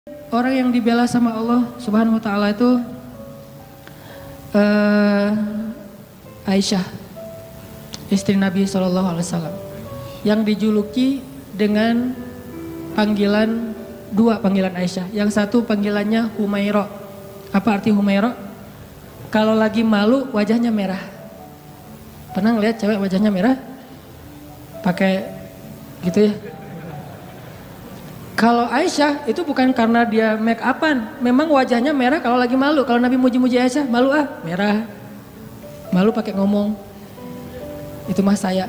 orang yang dibela sama Allah Subhanahu wa taala itu Aisyah, istri Nabi SAW, yang dijuluki dengan dua panggilan Aisyah. Yang satu panggilannya Humaira. Apa arti Humaira? Kalau lagi malu wajahnya merah. Pernah ngeliat cewek wajahnya merah? Pakai gitu ya. Kalau Aisyah itu bukan karena dia make upan, memang wajahnya merah kalau lagi malu. Kalau Nabi muji-muji Aisyah, malu merah. Malu pakai ngomong. Itu mah saya.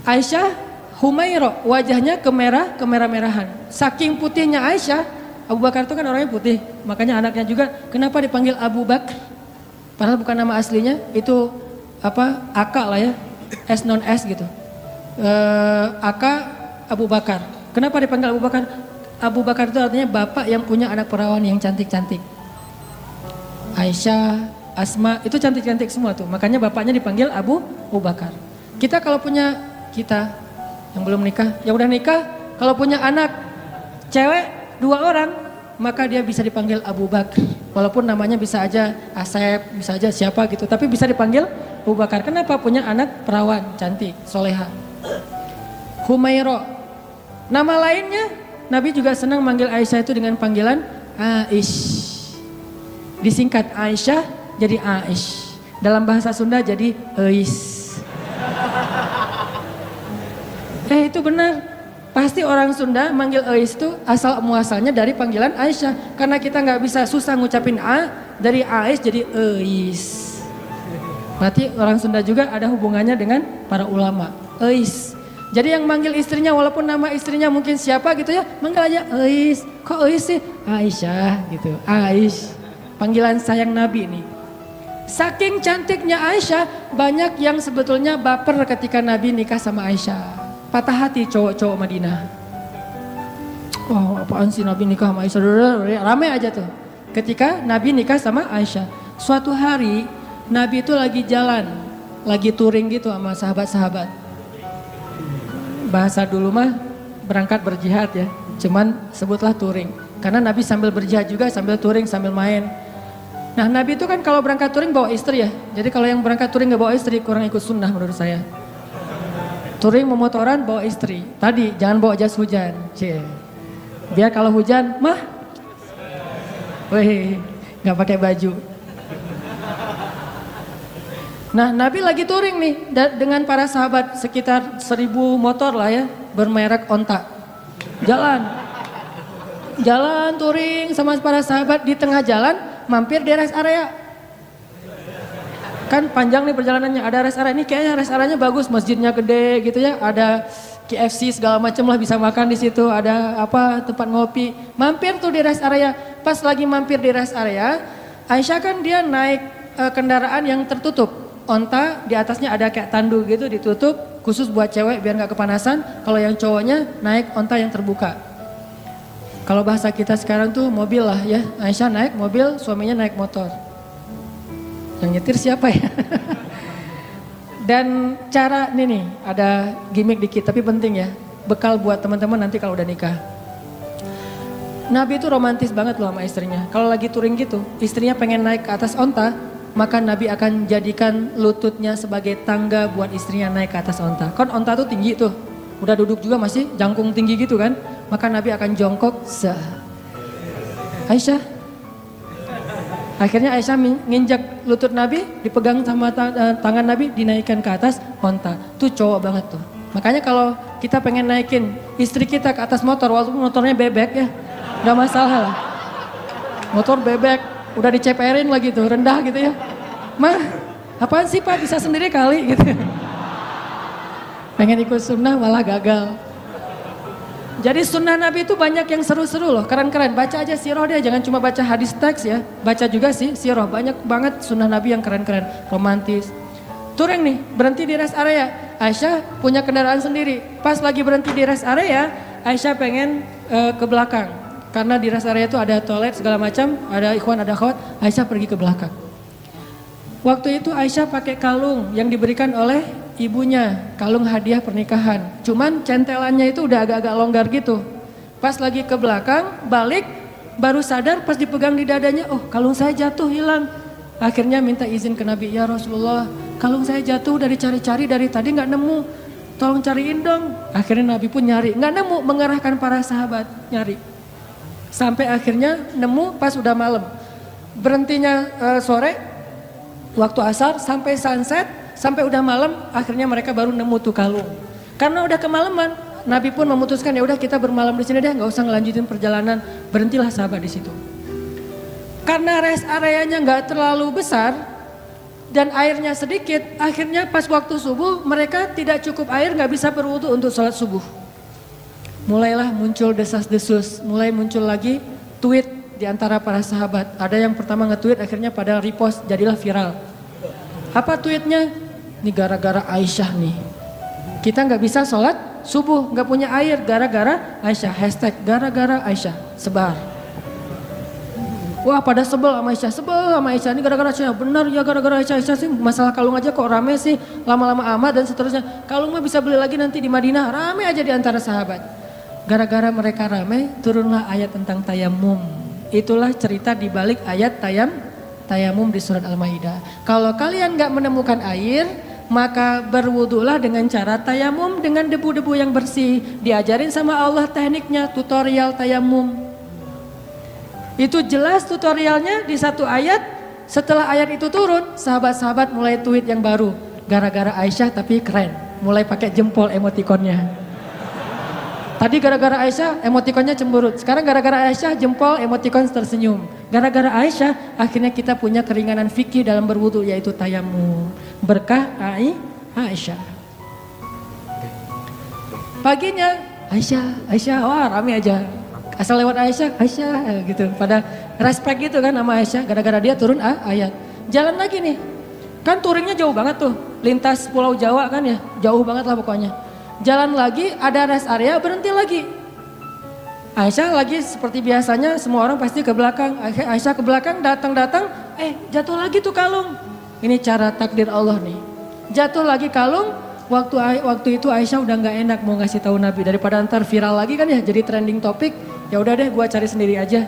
Aisyah Humaira, wajahnya kemerah-merahan. Saking putihnya Aisyah, Abu Bakar itu kan orangnya putih, makanya anaknya juga kenapa dipanggil Abu Bakar? Padahal bukan nama aslinya, itu Aka lah ya, S non S gitu. Aka Abu Bakar. Kenapa dipanggil Abu Bakar? Abu Bakar itu artinya bapak yang punya anak perawan yang cantik-cantik. Aisyah, Asma, itu cantik-cantik semua tuh. Makanya bapaknya dipanggil Abu Bakar. Kita kalau punya, kita yang belum nikah, yang udah nikah, kalau punya anak cewek 2 orang, maka dia bisa dipanggil Abu Bakar. Walaupun namanya bisa aja Asep, bisa aja siapa gitu, tapi bisa dipanggil Abu Bakar. Kenapa? Punya anak perawan, cantik, soleha. Humaira. Nama lainnya, Nabi juga senang manggil Aisyah itu dengan panggilan Aish. Disingkat Aisyah jadi Aish. Dalam bahasa Sunda jadi Eis. Itu benar. Pasti orang Sunda manggil Eis itu asal muasalnya dari panggilan Aisyah. Karena kita nggak bisa susah ngucapin A, dari Aish jadi Eis. Berarti orang Sunda juga ada hubungannya dengan para ulama. Eis. Jadi yang manggil istrinya walaupun nama istrinya mungkin siapa gitu ya, manggil aja Eis. Kok Eis sih? Aisyah gitu. Aish. Panggilan sayang Nabi nih. Saking cantiknya Aisyah, banyak yang sebetulnya baper ketika Nabi nikah sama Aisyah. Patah hati cowok-cowok Madinah. Wah, apaan sih Nabi nikah sama Aisyah? Ramai aja tuh. Ketika Nabi nikah sama Aisyah. Suatu hari Nabi itu lagi jalan, lagi touring gitu sama sahabat-sahabat. Bahasa dulu mah berangkat berjihad ya, cuman sebutlah touring. Karena Nabi sambil berjihad juga, sambil touring, sambil main. Nah Nabi itu kan kalau berangkat touring bawa istri ya. Jadi kalau yang berangkat touring gak bawa istri kurang ikut sunnah menurut saya. Touring memotoran bawa istri. Tadi jangan bawa jas hujan. Biar kalau hujan mah, gak pakai baju. Nah Nabi lagi touring nih dengan para sahabat, sekitar 1000 motor lah ya, bermerek onta. Jalan touring sama para sahabat, di tengah jalan mampir di rest area. Kan panjang nih perjalanannya, ada rest area, ini kayaknya rest areanya bagus, masjidnya gede gitu ya, ada KFC segala macam lah, bisa makan di situ, ada tempat ngopi. Mampir tuh di rest area. Pas lagi mampir di rest area, Aisyah kan dia naik kendaraan yang tertutup. Onta di atasnya ada kayak tandu gitu ditutup, khusus buat cewek biar nggak kepanasan. Kalau yang cowoknya naik onta yang terbuka. Kalau bahasa kita sekarang tuh mobil lah ya. Aisyah naik mobil, suaminya naik motor. Yang nyetir siapa ya? Dan cara ini nih, ada gimmick dikit tapi penting ya. Bekal buat teman-teman nanti kalau udah nikah. Nabi itu romantis banget loh sama istrinya. Kalau lagi touring gitu, istrinya pengen naik ke atas onta, maka Nabi akan jadikan lututnya sebagai tangga buat istrinya naik ke atas onta. Kan onta tuh tinggi tuh, udah duduk juga masih jangkung tinggi gitu kan. Maka Nabi akan jongkok, Aisyah. Akhirnya Aisyah nginjak lutut Nabi, dipegang sama tangan Nabi, dinaikkan ke atas onta. Tuh cowok banget tuh. Makanya kalau kita pengen naikin istri kita ke atas motor, walaupun motornya bebek ya, gak masalah lah. Motor bebek, udah diceperin lagi tuh, rendah gitu ya. Mah, apaan sih Pak, bisa sendiri kali gitu. Pengen ikut sunnah malah gagal. Jadi sunnah Nabi itu banyak yang seru-seru loh, keren-keren. Baca aja sirah dia, jangan cuma baca hadis teks ya. Baca juga sih sirah, banyak banget sunnah Nabi yang keren-keren, romantis. Touring nih, berhenti di rest area. Aisyah punya kendaraan sendiri. Pas lagi berhenti di rest area, Aisyah pengen ke belakang. Karena di rest area itu ada toilet segala macam, ada ikhwan, ada akhwat. Aisyah pergi ke belakang. Waktu itu Aisyah pakai kalung yang diberikan oleh ibunya, kalung hadiah pernikahan. Cuman centelannya itu udah agak-agak longgar gitu. Pas lagi ke belakang, balik, Baru sadar pas dipegang di dadanya, oh kalung saya jatuh hilang. Akhirnya minta izin ke Nabi, ya Rasulullah kalung saya jatuh dari cari-cari dari tadi nggak nemu. Tolong cariin dong. Akhirnya Nabi pun nyari, nggak nemu, mengerahkan para sahabat nyari. Sampai akhirnya nemu pas udah malam. Berhentinya sore, waktu asar sampai sunset, sampai udah malam, akhirnya mereka baru nemu tuh kalung. Karena udah kemalaman, Nabi pun memutuskan ya udah kita bermalam di sini deh, nggak usah ngelanjutin perjalanan, berhentilah sahabat di situ. Karena rest areanya nggak terlalu besar dan airnya sedikit, akhirnya pas waktu subuh mereka tidak cukup air, nggak bisa berwudu untuk sholat subuh. Mulailah muncul desas-desus, mulai muncul lagi tweet di antara para sahabat. Ada yang pertama nge-tweet akhirnya pada repost, jadilah viral. Apa tweetnya? Ini gara-gara Aisyah nih. Kita nggak bisa sholat subuh, nggak punya air gara-gara Aisyah. Hashtag gara-gara Aisyah, sebar. Wah pada sebel sama Aisyah, ini gara-gara Aisyah. Benar ya gara-gara Aisyah sih, masalah kalung aja kok rame sih, lama-lama amat dan seterusnya. Kalung mah bisa beli lagi nanti di Madinah, rame aja di antara sahabat. Gara-gara mereka rame, turunlah ayat tentang tayamum. Itulah cerita di balik ayat tayamum di surat Al-Maidah. Kalau kalian gak menemukan air, maka berwudulah dengan cara tayamum dengan debu-debu yang bersih. Diajarin sama Allah tekniknya, tutorial tayamum. Itu jelas tutorialnya di satu ayat. Setelah ayat itu turun, sahabat-sahabat mulai tweet yang baru. Gara-gara Aisyah tapi keren, mulai pakai jempol emotikonnya. Tadi gara-gara Aisyah emotikonnya cemberut, sekarang gara-gara Aisyah jempol emotikon tersenyum. Gara-gara Aisyah akhirnya kita punya keringanan fikih dalam berwudu, yaitu tayamum. Berkah Aisyah. Paginya Aisyah, wah rame aja. Asal lewat Aisyah gitu. Pada respect gitu kan sama Aisyah, gara-gara dia turun ayat. Jalan lagi nih, kan touringnya jauh banget tuh, lintas Pulau Jawa kan ya, jauh banget lah pokoknya. Jalan lagi, ada rest area, berhenti lagi. Aisyah lagi seperti biasanya, semua orang pasti ke belakang. Aisyah ke belakang, datang, jatuh lagi tuh kalung. Ini cara takdir Allah nih. Jatuh lagi kalung, waktu itu Aisyah udah nggak enak mau ngasih tahu Nabi. Daripada ntar viral lagi kan ya, jadi trending topik. Ya udah deh, gua cari sendiri aja.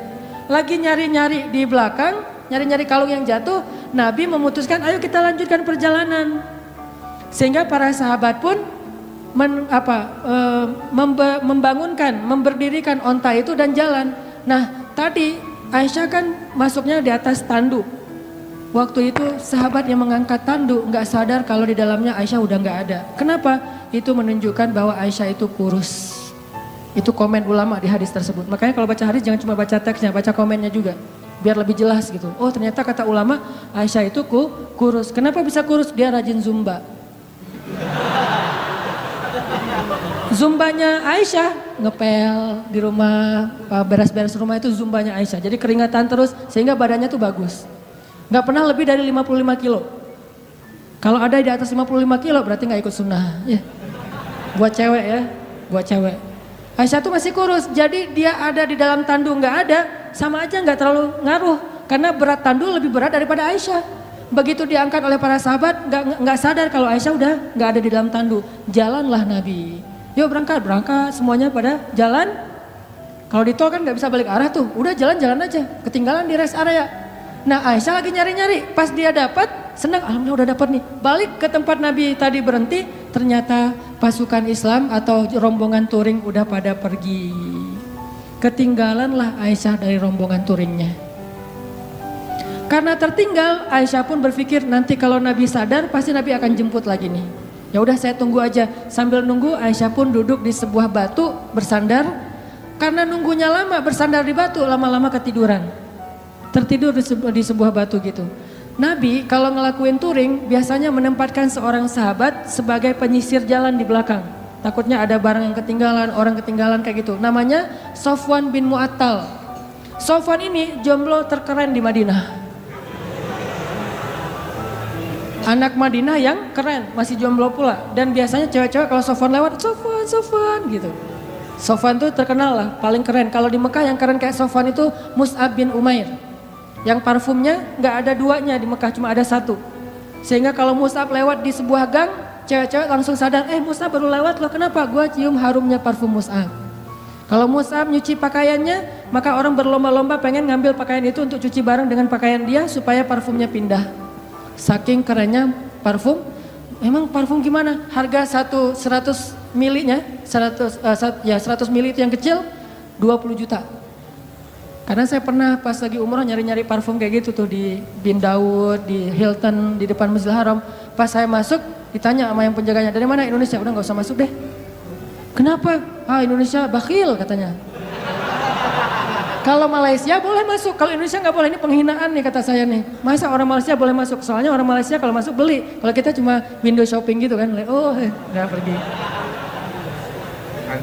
Lagi nyari-nyari di belakang, nyari-nyari kalung yang jatuh. Nabi memutuskan, ayo kita lanjutkan perjalanan. Sehingga para sahabat pun memberdirikan onta itu dan jalan. Nah tadi Aisyah kan masuknya di atas tanduk. Waktu itu sahabat yang mengangkat tanduk nggak sadar kalau di dalamnya Aisyah udah nggak ada. Kenapa? Itu menunjukkan bahwa Aisyah itu kurus. Itu komen ulama di hadis tersebut. Makanya kalau baca hadis jangan cuma baca teksnya, baca komennya juga. Biar lebih jelas gitu. Oh ternyata kata ulama Aisyah itu kurus. Kenapa bisa kurus? Dia rajin zumba. Zumbanya Aisyah ngepel di rumah, beres-beres rumah itu zumbanya Aisyah. Jadi keringatan terus sehingga badannya tuh bagus. Gak pernah lebih dari 55 kilo. Kalau ada di atas 55 kilo berarti gak ikut sunnah. Ya. Buat cewek ya, buat cewek. Aisyah tuh masih kurus, jadi dia ada di dalam tandu gak ada, sama aja gak terlalu ngaruh. Karena berat tandu lebih berat daripada Aisyah. Begitu diangkat oleh para sahabat, gak sadar kalau Aisyah udah gak ada di dalam tandu. Jalanlah Nabi. Yuk berangkat, semuanya pada jalan. Kalau di tol kan gak bisa balik arah tuh, udah jalan-jalan aja, ketinggalan di rest area. Nah Aisyah lagi nyari-nyari, pas dia dapat, senang, alhamdulillah udah dapat nih. Balik ke tempat Nabi tadi berhenti, ternyata pasukan Islam atau rombongan touring udah pada pergi. Ketinggalanlah Aisyah dari rombongan touringnya. Karena tertinggal, Aisyah pun berpikir nanti kalau Nabi sadar pasti Nabi akan jemput lagi nih. Ya udah saya tunggu aja. Sambil nunggu Aisyah pun duduk di sebuah batu bersandar. Karena nunggunya lama bersandar di batu, lama-lama ketiduran. Tertidur di sebuah batu gitu. Nabi kalau ngelakuin touring biasanya menempatkan seorang sahabat sebagai penyisir jalan di belakang. Takutnya ada barang yang ketinggalan, orang ketinggalan kayak gitu. Namanya Sofwan bin Mu'attal. Sofwan ini jomblo terkeren di Madinah. Anak Madinah yang keren, masih jomblo pula. Dan biasanya cewek-cewek kalau Sofwan lewat, Sofwan gitu. Sofwan tuh terkenal lah, paling keren. Kalau di Mekah yang keren kayak Sofwan itu Mus'ab bin Umair. Yang parfumnya nggak ada duanya di Mekah, cuma ada satu. Sehingga kalau Mus'ab lewat di sebuah gang, cewek-cewek langsung sadar, Mus'ab baru lewat loh, kenapa? Gua cium harumnya parfum Mus'ab. Kalau Mus'ab nyuci pakaiannya, maka orang berlomba-lomba pengen ngambil pakaian itu untuk cuci bareng dengan pakaian dia supaya parfumnya pindah. Saking kerennya parfum. Emang parfum gimana? Harga 100 milinya, 100 mili itu yang kecil 20 juta. Karena saya pernah pas lagi umroh nyari-nyari parfum kayak gitu tuh di Bin Daud, di Hilton, di depan Masjidil Haram. Pas saya masuk ditanya sama yang penjaganya, dari mana? Indonesia. Udah nggak usah masuk deh. Kenapa? Indonesia bakhil katanya. Kalau Malaysia boleh masuk, kalau Indonesia nggak boleh. Ini penghinaan nih kata saya nih. Masa orang Malaysia boleh masuk? Soalnya orang Malaysia kalau masuk beli. Kalau kita cuma window shopping gitu kan, udah pergi.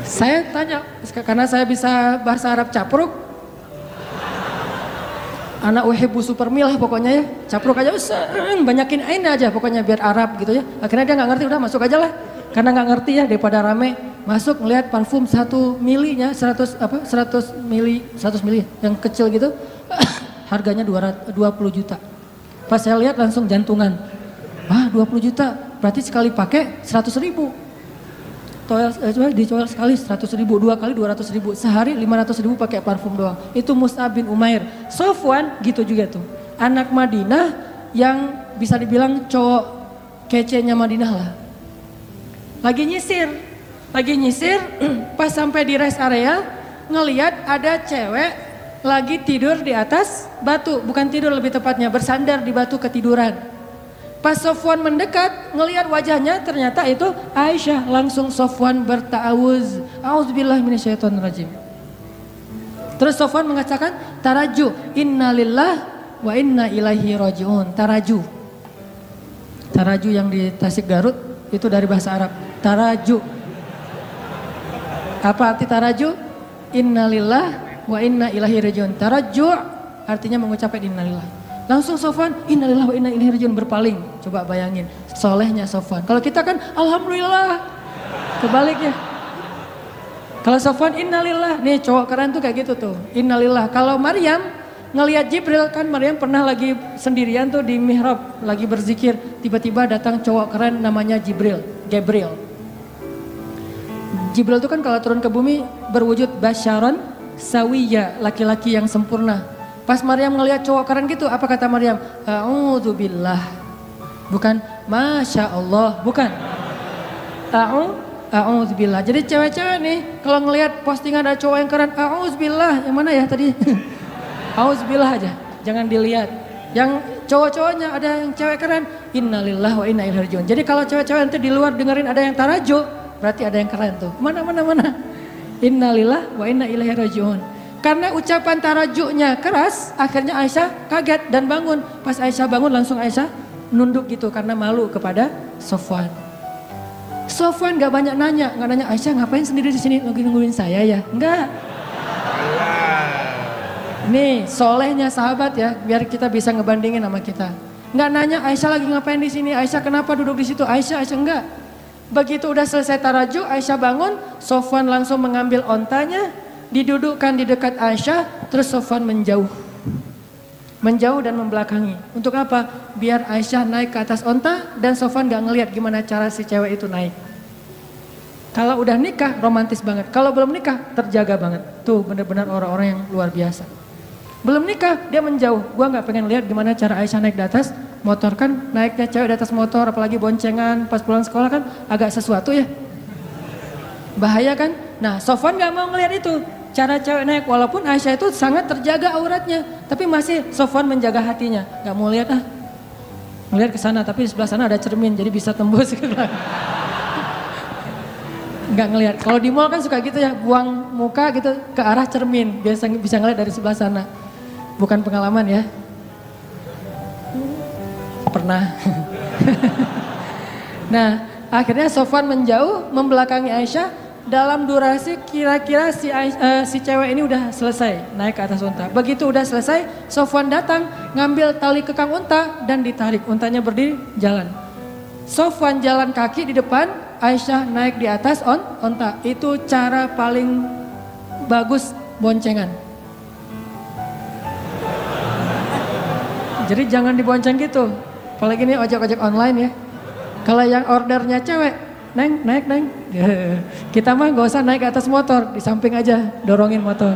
Saya tanya, karena saya bisa bahasa Arab capruk. Anak uhibbu supermil lah pokoknya ya. Capruk aja, banyakin ain aja pokoknya biar Arab gitu ya. Akhirnya dia nggak ngerti, udah masuk aja lah. Karena nggak ngerti ya, daripada rame. Masuk ngelihat parfum 1 milinya 100 mili yang kecil gitu. Harganya 20 juta. Pas saya lihat langsung jantungan. 20 juta, berarti sekali pakai 100 ribu. Dicoel sekali 100 ribu, 2 kali 200 ribu, sehari 500 ribu pakai parfum doang. Itu Mus'ab bin Umair. Sofwan gitu juga tuh, anak Madinah yang bisa dibilang cowok kece-nya Madinah lah. Lagi nyisir, pas sampai di rest area ngelihat ada cewek lagi tidur di atas batu, bukan tidur lebih tepatnya bersandar di batu ketiduran. Pas Sofwan mendekat, ngelihat wajahnya ternyata itu Aisyah. Langsung Sofwan berta'awuz. A'udzubillahi minasyaitonirrajim. Terus Sofwan mengatakan, taraju, innalillah wa inna ilaihi raji'un. Taraju. Taraju yang di Tasik Garut itu dari bahasa Arab. Taraju. Apa arti taraju? Innalillah wa inna ilaihi raji'un. Taraju artinya mengucapkan innalillah. Langsung Sofwan, innalillah wa inna ilaihi raji'un, berpaling. Coba bayangin, solehnya Sofwan. Kalau kita kan, alhamdulillah. Kebaliknya. Kalau Sofwan, innalillah. Nih cowok keren tuh kayak gitu tuh. Innalillah. Kalau Maryam, ngelihat Jibril, kan Maryam pernah lagi sendirian tuh di mihrab. Lagi berzikir. Tiba-tiba datang cowok keren namanya Jibril. Gabriel. Jibril tuh kan kalau turun ke bumi berwujud basyaron sawiyya. Laki-laki yang sempurna. Pas Maryam ngelihat cowok keren gitu, apa kata Maryam? A'udzubillah. Bukan Masya Allah, bukan. A'udzubillah. Jadi cewek-cewek nih, kalau ngelihat postingan ada cowok yang keren, a'udzubillah. Yang mana ya tadi? A'udzubillah aja, jangan dilihat. Yang cowok-cowoknya ada yang cewek keren, innalillah wa inna ilaihi raji'un. Jadi kalau cewek-cewek nanti di luar dengerin ada yang tarajo, berarti ada yang keren tuh. Mana. Innalillah wa inna ilaihi raji'un. Karena ucapan taraju'nya keras, akhirnya Aisyah kaget dan bangun. Pas Aisyah bangun langsung Aisyah nunduk gitu karena malu kepada Sofwan. Sofwan gak banyak nanya, Aisyah ngapain sendiri di sini nungguin saya ya? Enggak. Nih solehnya sahabat ya, biar kita bisa ngebandingin sama kita. Enggak nanya Aisyah lagi ngapain di sini, Aisyah kenapa duduk di situ, Aisyah enggak. Begitu udah selesai tarajuh, Aisyah bangun, Sofwan langsung mengambil ontanya, didudukkan di dekat Aisyah, terus Sofwan menjauh dan membelakangi. Untuk apa? Biar Aisyah naik ke atas onta dan Sofwan gak ngelihat gimana cara si cewek itu naik. Kalau udah nikah romantis banget, kalau belum nikah terjaga banget. Tuh benar-benar orang-orang yang luar biasa. Belum nikah dia menjauh, gua gak pengen lihat gimana cara Aisyah naik di atas motor. Kan naiknya cewek di atas motor apalagi boncengan pas pulang sekolah kan agak sesuatu ya, bahaya kan. Nah Sofwan gak mau ngelihat itu cara cewek naik, walaupun Aisyah itu sangat terjaga auratnya, tapi masih Sofwan menjaga hatinya, nggak mau lihat ngelihat ke sana, tapi di sebelah sana ada cermin jadi bisa tembus ke belakang. Nggak ngelihat. Kalau di mall kan suka gitu ya, buang muka gitu ke arah cermin, biasa bisa ngelihat dari sebelah sana. Bukan pengalaman ya, pernah. Nah akhirnya Sofwan menjauh membelakangi Aisyah. Dalam durasi kira-kira si cewek ini udah selesai naik ke atas unta. Begitu udah selesai, Sofwan datang ngambil tali kekang unta dan ditarik. Untanya berdiri jalan. Sofwan jalan kaki di depan, Aisyah naik di atas unta. Itu cara paling bagus boncengan. Jadi jangan dibonceng gitu. Apalagi ini ojek-ojek online ya. Kalau yang ordernya cewek, Neng, naik Neng. Kita mah gak usah naik ke atas motor, di samping aja dorongin motor.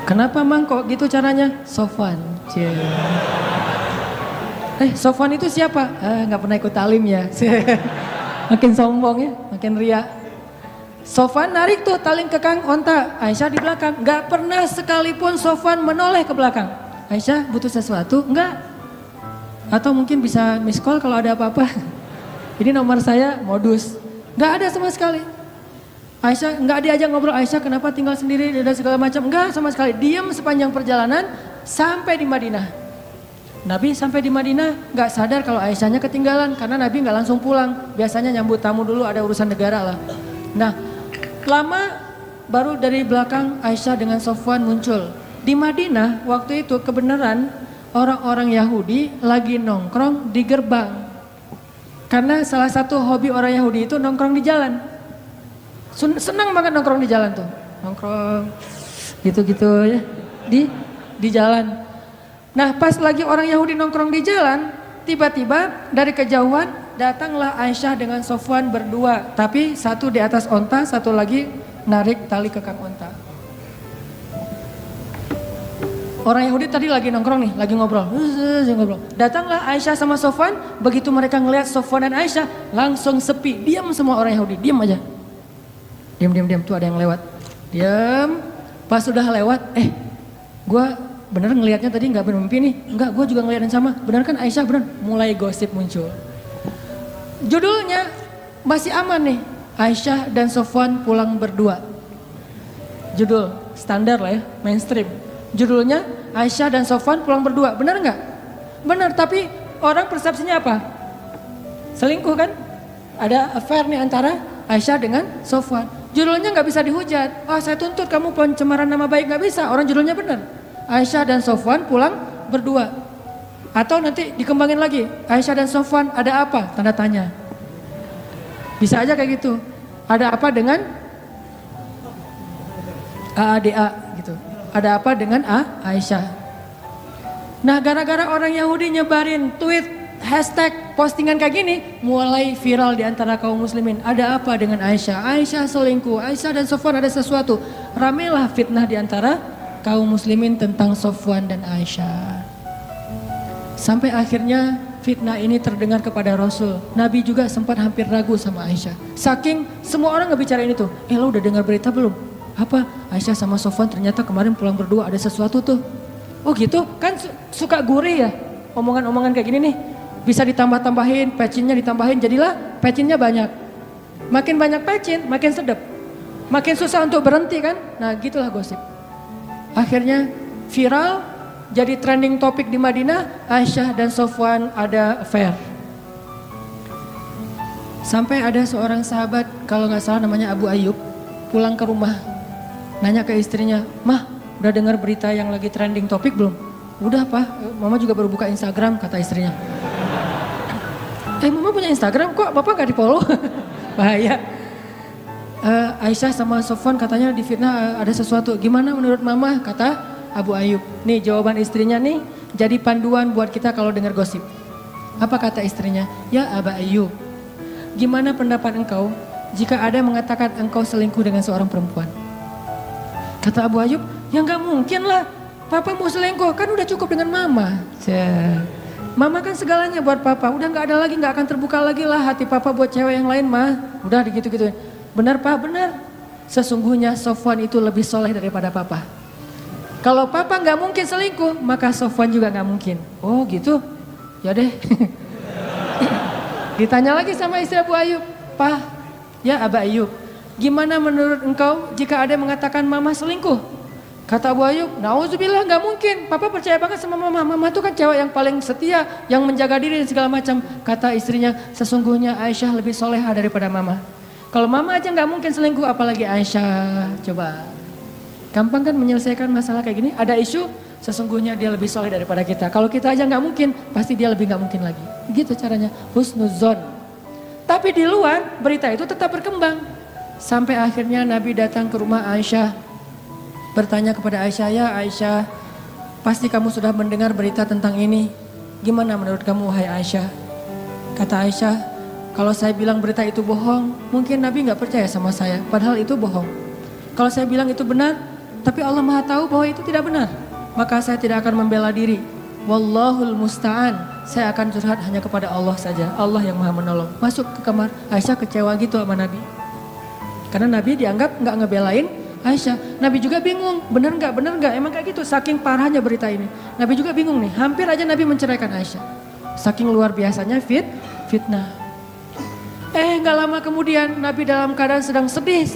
Kenapa Mang kok gitu caranya? Sofwan. Sofwan itu siapa? Gak pernah ikut talim ya. Makin sombong ya, makin ria. Sofwan narik tuh tali kekang onta, Aisyah di belakang. Gak pernah sekalipun Sofwan menoleh ke belakang. Aisyah butuh sesuatu? Enggak. Atau mungkin bisa miss call kalau ada apa-apa. Ini nomor saya, modus. Gak ada sama sekali. Aisyah nggak diajak ngobrol, Aisyah kenapa tinggal sendiri dan segala macam, enggak sama sekali. Diam sepanjang perjalanan sampai di Madinah. Nabi sampai di Madinah nggak sadar kalau Aisyahnya ketinggalan karena Nabi nggak langsung pulang. Biasanya nyambut tamu dulu, ada urusan negara lah. Nah, lama baru dari belakang Aisyah dengan Sofwan muncul. Di Madinah waktu itu kebenaran orang-orang Yahudi lagi nongkrong di gerbang. Karena salah satu hobi orang Yahudi itu nongkrong di jalan. Senang banget nongkrong di jalan tuh, nongkrong gitu-gitu ya di jalan. Nah pas lagi orang Yahudi nongkrong di jalan, tiba-tiba dari kejauhan datanglah Aisyah dengan Sofwan berdua, tapi satu di atas onta, satu lagi narik tali kekang onta. Orang Yahudi tadi lagi nongkrong nih, lagi ngobrol. Datanglah Aisyah sama Sofwan, begitu mereka ngelihat Sofwan dan Aisyah langsung sepi, diam semua orang Yahudi, diam aja. Diam, tuh ada yang lewat. Diam, pas sudah lewat, gue bener ngelihatnya tadi nggak bermimpi nih. Enggak, gue juga ngeliat yang sama. Bener kan Aisyah, bener. Mulai gosip muncul. Judulnya masih aman nih, Aisyah dan Sofwan pulang berdua. Judul standar lah ya, mainstream. Judulnya Aisyah dan Sofwan pulang berdua, bener nggak? Bener, tapi orang persepsinya apa? Selingkuh kan? Ada affair nih antara Aisyah dengan Sofwan. Judulnya nggak bisa dihujat. Saya tuntut kamu pencemaran nama baik, nggak bisa. Orang judulnya benar. Aisyah dan Sofwan pulang berdua. Atau nanti dikembangin lagi. Aisyah dan Sofwan ada apa? Tanda tanya. Bisa aja kayak gitu. Ada apa dengan AADA gitu. Ada apa dengan Aisyah. Nah gara-gara orang Yahudi nyebarin tweet, hashtag, postingan kayak gini mulai viral di antara kaum muslimin. Ada apa dengan Aisyah? Aisyah selingkuh, Aisyah dan Sofwan ada sesuatu. Ramelah fitnah di antara kaum muslimin tentang Sofwan dan Aisyah. Sampai akhirnya fitnah ini terdengar kepada Rasul. Nabi juga sempat hampir ragu sama Aisyah. Saking semua orang ngebicarain itu. Lo udah dengar berita belum? Apa? Aisyah sama Sofwan ternyata kemarin pulang berdua ada sesuatu tuh. Oh gitu? Kan suka gurih ya omongan-omongan kayak gini nih. Bisa ditambah-tambahin, pecinnya ditambahin, jadilah pecinnya banyak. Makin banyak pecin, makin sedap. Makin susah untuk berhenti kan? Nah gitulah gosip. Akhirnya viral, jadi trending topik di Madinah, Aisyah dan Sofwan ada affair. Sampai ada seorang sahabat, kalau nggak salah namanya Abu Ayyub, pulang ke rumah. Nanya ke istrinya, Mah udah dengar berita yang lagi trending topik belum? Udah Pak, Mama juga baru buka Instagram, kata istrinya. Mama punya Instagram kok Bapak gak di follow? Bahaya. Aisyah sama Sofwan katanya di fitnah ada sesuatu. Gimana menurut Mama? Kata Abu Ayyub. Nih jawaban istrinya nih jadi panduan buat kita kalau dengar gosip. Apa kata istrinya? Ya Abu Ayyub, gimana pendapat engkau jika ada yang mengatakan engkau selingkuh dengan seorang perempuan? Kata Abu Ayyub, ya gak mungkin lah. Papa mau selingkuh kan udah cukup dengan Mama. Mama kan segalanya buat Papa, udah gak ada lagi, gak akan terbuka lagi lah hati Papa buat cewek yang lain mah. Udah digitu-gituin. Benar Pak, benar. Sesungguhnya Sofwan itu lebih soleh daripada Papa. Kalau Papa gak mungkin selingkuh, maka Sofwan juga gak mungkin. Oh gitu, ya deh. Ditanya lagi sama istri Abu Ayyub, Pak, ya Abu Ayyub, gimana menurut engkau jika ada yang mengatakan Mama selingkuh? Kata Abu Ayyub, nauzubillah gak mungkin. Papa percaya banget sama Mama. Mama itu kan cewek yang paling setia, yang menjaga diri dan segala macam. Kata istrinya, sesungguhnya Aisyah lebih soleha daripada Mama. Kalau Mama aja gak mungkin selingkuh, apalagi Aisyah. Coba, gampang kan menyelesaikan masalah kayak gini? Ada isu, sesungguhnya dia lebih soleh daripada kita. Kalau kita aja gak mungkin, pasti dia lebih gak mungkin lagi. Gitu caranya, husnuzon. Tapi di luar, berita itu tetap berkembang. Sampai akhirnya Nabi datang ke rumah Aisyah. Bertanya kepada Aisyah, ya Aisyah, pasti kamu sudah mendengar berita tentang ini. Gimana menurut kamu wahai Aisyah? Kata Aisyah, Kalau saya bilang berita itu bohong, mungkin Nabi nggak percaya sama saya, padahal itu bohong. Kalau saya bilang itu benar, tapi Allah Maha tahu bahwa itu tidak benar, maka saya tidak akan membela diri. Wallahul musta'an, saya akan curhat hanya kepada Allah saja. Allah yang Maha menolong. Masuk ke kamar, Aisyah kecewa gitu sama Nabi. Karena Nabi dianggap nggak ngebelain Aisyah. Nabi juga bingung, benar nggak, emang kayak gitu. Saking parahnya berita ini. Nabi juga bingung nih, hampir aja Nabi menceraikan Aisyah. Saking luar biasanya fitnah. Nggak lama kemudian Nabi dalam keadaan sedang sedih,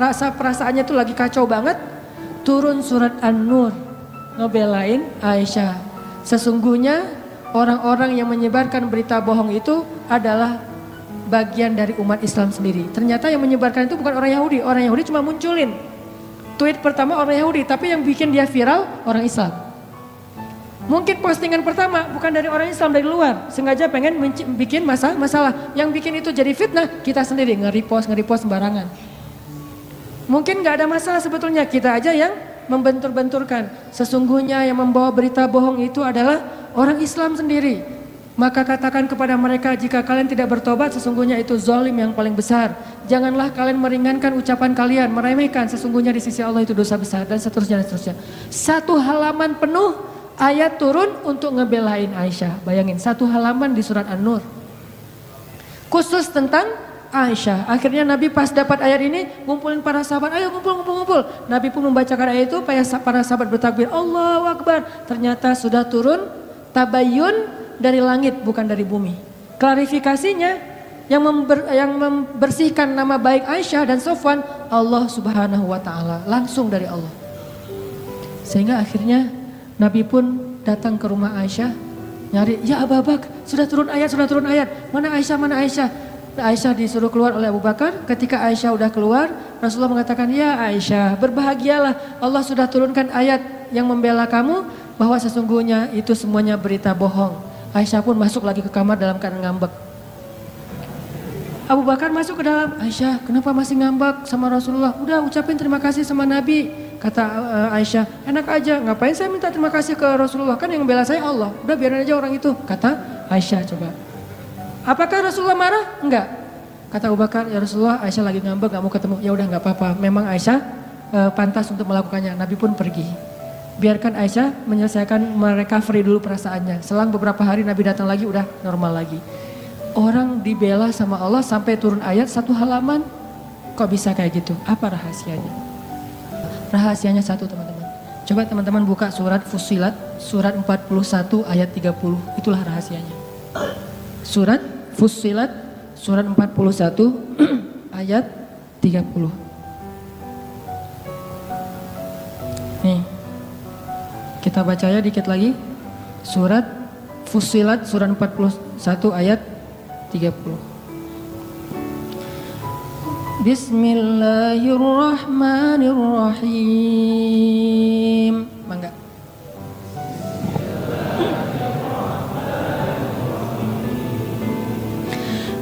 rasa perasaannya tuh lagi kacau banget. Turun surat An-Nur ngebelain Aisyah. Sesungguhnya orang-orang yang menyebarkan berita bohong itu adalah bagian dari umat Islam sendiri. Ternyata yang menyebarkan itu bukan orang Yahudi. Orang Yahudi cuma munculin tweet pertama orang Yahudi, tapi yang bikin dia viral orang Islam. Mungkin postingan pertama bukan dari orang Islam, dari luar. Sengaja pengen bikin masalah. Yang bikin itu jadi fitnah, kita sendiri nge-repost sembarangan. Mungkin gak ada masalah sebetulnya, kita aja yang membentur-benturkan. Sesungguhnya yang membawa berita bohong itu adalah orang Islam sendiri. Maka katakan kepada mereka, jika kalian tidak bertobat, sesungguhnya itu zalim yang paling besar. Janganlah kalian meringankan ucapan kalian, meremehkan. Sesungguhnya di sisi Allah itu dosa besar, dan seterusnya. Satu halaman penuh ayat turun untuk ngebelain Aisyah. Bayangin, satu halaman di surat An-Nur khusus tentang Aisyah. Akhirnya Nabi pas dapat ayat ini ngumpulin para sahabat, ayo ngumpul. Nabi pun membacakan ayat itu, para sahabat bertakbir, Allahu Akbar. Ternyata sudah turun tabayyun dari langit, bukan dari bumi. Klarifikasinya yang membersihkan nama baik Aisyah dan Sofwan, Allah Subhanahu wa Ta'ala, langsung dari Allah. Sehingga akhirnya Nabi pun datang ke rumah Aisyah, nyari, ya Abu Bakar, sudah turun ayat. Mana Aisyah? Aisyah disuruh keluar oleh Abu Bakar. Ketika Aisyah udah keluar, Rasulullah mengatakan, ya Aisyah, berbahagialah, Allah sudah turunkan ayat yang membela kamu, bahwa sesungguhnya itu semuanya berita bohong. Aisyah pun masuk lagi ke kamar dalam keadaan ngambek. Abu Bakar masuk ke dalam, Aisyah, kenapa masih ngambek sama Rasulullah? Udah ucapin terima kasih sama Nabi. Kata Aisyah, enak aja, ngapain saya minta terima kasih ke Rasulullah, kan yang bela saya Allah. Udah biarin aja orang itu. Kata Aisyah, coba. Apakah Rasulullah marah? Enggak. Kata Abu Bakar, ya Rasulullah, Aisyah lagi ngambek, gak mau ketemu. Ya udah nggak apa-apa. Memang Aisyah pantas untuk melakukannya. Nabi pun pergi. Biarkan Aisyah menyelesaikan, merecovery dulu perasaannya. Selang beberapa hari Nabi datang lagi, udah normal lagi. Orang dibela sama Allah sampai turun ayat satu halaman. Kok bisa kayak gitu? Apa rahasianya? Rahasianya satu, teman-teman. Coba teman-teman buka surat Fussilat, surat 41 ayat 30. Itulah rahasianya. Surat Fussilat, surat 41 ayat 30. Nih, kita baca ya dikit lagi. Surat Fussilat, surat 41 ayat 30. Bismillahirrahmanirrahim. Mangga.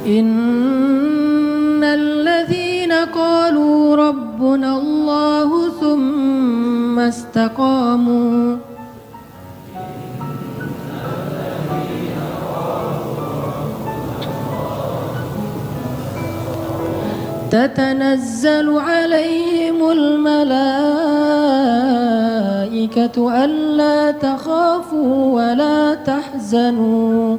Innal ladzina qalu rabbuna Allahu tsumma istaqamu تتنزل عليهم الملائكة ألا تخافوا ولا تحزنوا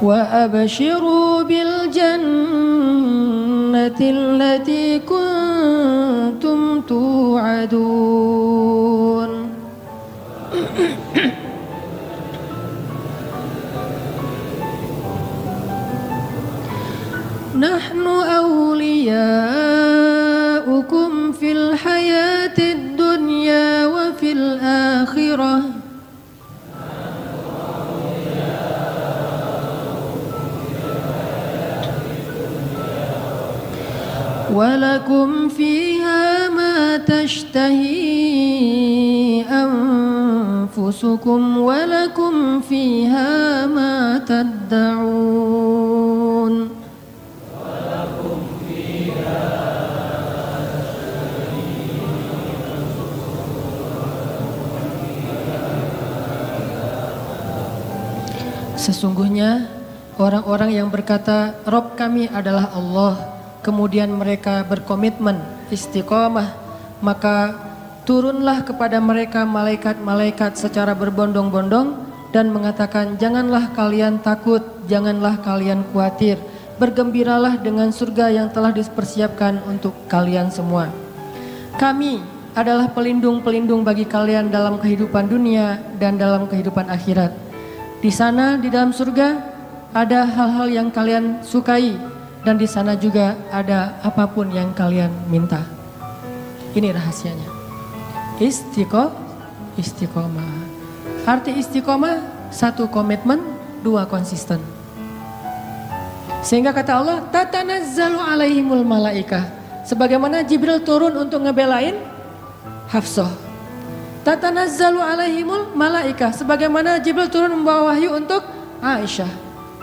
وأبشروا بالجنة التي كنتم توعدون نحن أولياؤكم في الحياة الدنيا وفي الآخرة ولكم فيها ما تشتهي أنفسكم ولكم فيها ما تدعون Sesungguhnya orang-orang yang berkata Rob kami adalah Allah, kemudian mereka berkomitmen istiqomah, maka turunlah kepada mereka malaikat-malaikat secara berbondong-bondong dan mengatakan, janganlah kalian takut, janganlah kalian khawatir, bergembiralah dengan surga yang telah dipersiapkan untuk kalian semua. Kami adalah pelindung-pelindung bagi kalian dalam kehidupan dunia dan dalam kehidupan akhirat. Di sana, di dalam surga, ada hal-hal yang kalian sukai, dan di sana juga ada apapun yang kalian minta. Ini rahasianya. Istiqomah. Arti istiqomah, 1 komitmen, 2 konsisten. Sehingga kata Allah, tatanazzalu alaihimul malaikah. Sebagaimana Jibril turun untuk ngebelain Hafsah. Tatanazzalu alaihimul malaikah. Sebagaimana Jibril turun membawa wahyu untuk Aisyah.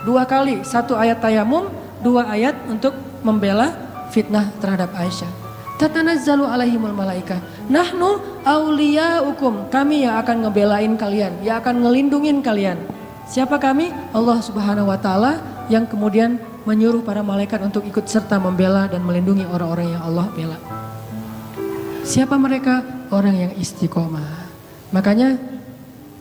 2 kali, 1 ayat tayamum, 2 ayat untuk membela fitnah terhadap Aisyah. Tatanazzalu alaihimul malaikah. Nahnu awliyaukum. Kami yang akan ngebelain kalian, yang akan ngelindungin kalian. Siapa kami? Allah Subhanahu wa taala yang kemudian menyuruh para malaikat untuk ikut serta membela dan melindungi orang-orang yang Allah bela. Siapa mereka? Orang yang istiqomah. Makanya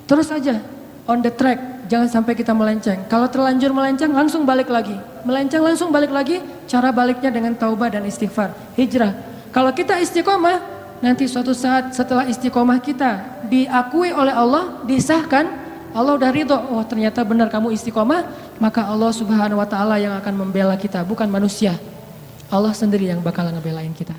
terus aja on the track, jangan sampai kita melenceng. Kalau terlanjur melenceng, langsung balik lagi. Melenceng langsung balik lagi, cara baliknya dengan taubah dan istighfar, hijrah. Kalau kita istiqomah, nanti suatu saat setelah istiqomah kita diakui oleh Allah, disahkan, Allah udah ridho, oh ternyata benar kamu istiqomah, maka Allah Subhanahu wa taala yang akan membela kita, bukan manusia. Allah sendiri yang bakal ngebelain kita.